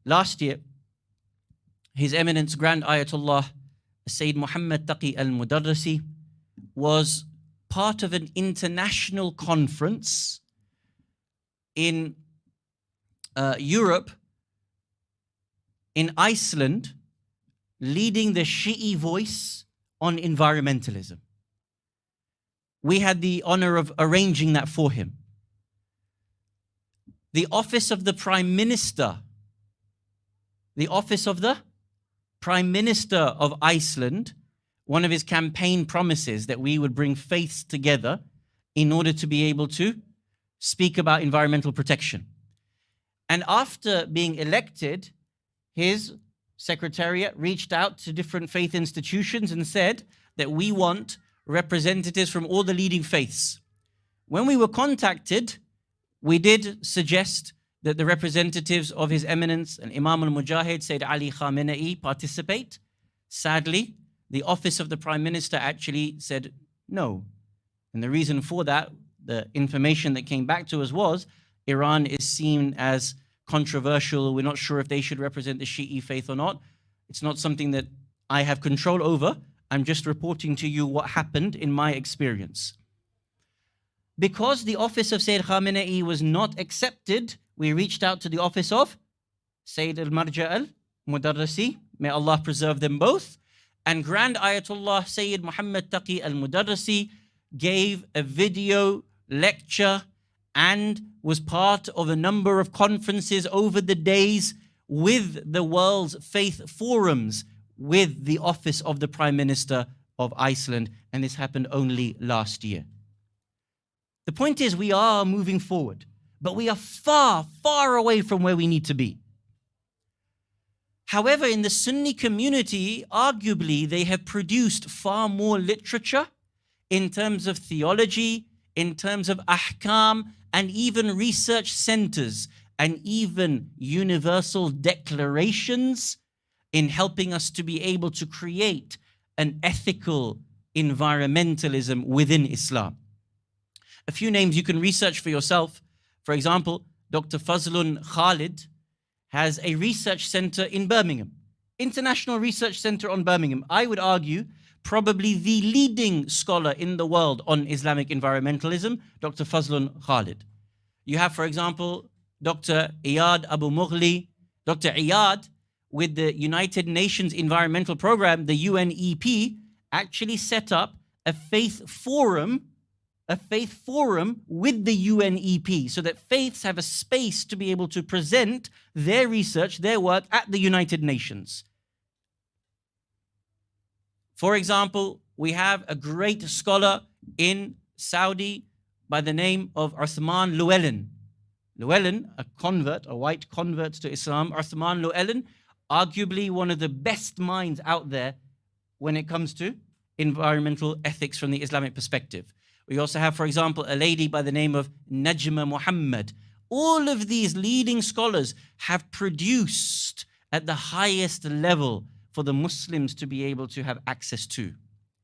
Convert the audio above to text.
last year, His Eminence Grand Ayatullah Syed Muhammad Taqi Al Modarresi was part of an international conference in Europe, in Iceland, leading the Shi'i voice on environmentalism. We had the honor of arranging that for him. The office of the Prime Minister, of Iceland, one of his campaign promises that we would bring faiths together in order to be able to speak about environmental protection. And after being elected, his secretariat reached out to different faith institutions and said that we want representatives from all the leading faiths. When we were contacted, we did suggest that the representatives of His Eminence and Imam al-Mujahid, Sayyid Ali Khamenei, participate. Sadly, the office of the Prime Minister actually said no. And the reason for that, the information that came back to us was, Iran is seen as controversial. We're not sure if they should represent the Shi'i faith or not. It's not something that I have control over. I'm just reporting to you what happened in my experience. Because the office of Sayyid Khamenei was not accepted, we reached out to the office of Sayyid al-Marja al-Modarresi, may Allah preserve them both, and Grand Ayatullah Sayyid Muhammad Taqi Al Modarresi gave a video lecture and was part of a number of conferences over the days with the world's faith forums with the office of the Prime Minister of Iceland, and this happened only last year. The point is, we are moving forward, but we are far, far away from where we need to be. However, in the Sunni community, arguably, they have produced far more literature in terms of theology, in terms of ahkam, and even research centers, and even universal declarations in helping us to be able to create an ethical environmentalism within Islam. A few names you can research for yourself. For example, Dr. Fazlun Khalid has a research center in Birmingham, International Research Center on Birmingham. I would argue probably the leading scholar in the world on Islamic environmentalism, Dr. Fazlun Khalid. You have, for example, Dr. Iyad Abu Mughli. Dr. Iyad, with the United Nations Environmental Program, the UNEP, actually set up a faith forum with the UNEP, so that faiths have a space to be able to present their research, their work at the United Nations. For example, we have a great scholar in Saudi by the name of Uthman Llewellyn. Llewellyn, a convert, a white convert to Islam. Uthman Llewellyn, arguably one of the best minds out there when it comes to environmental ethics from the Islamic perspective. We also have, for example, a lady by the name of Najma Muhammad. All of these leading scholars have produced at the highest level for the Muslims to be able to have access to.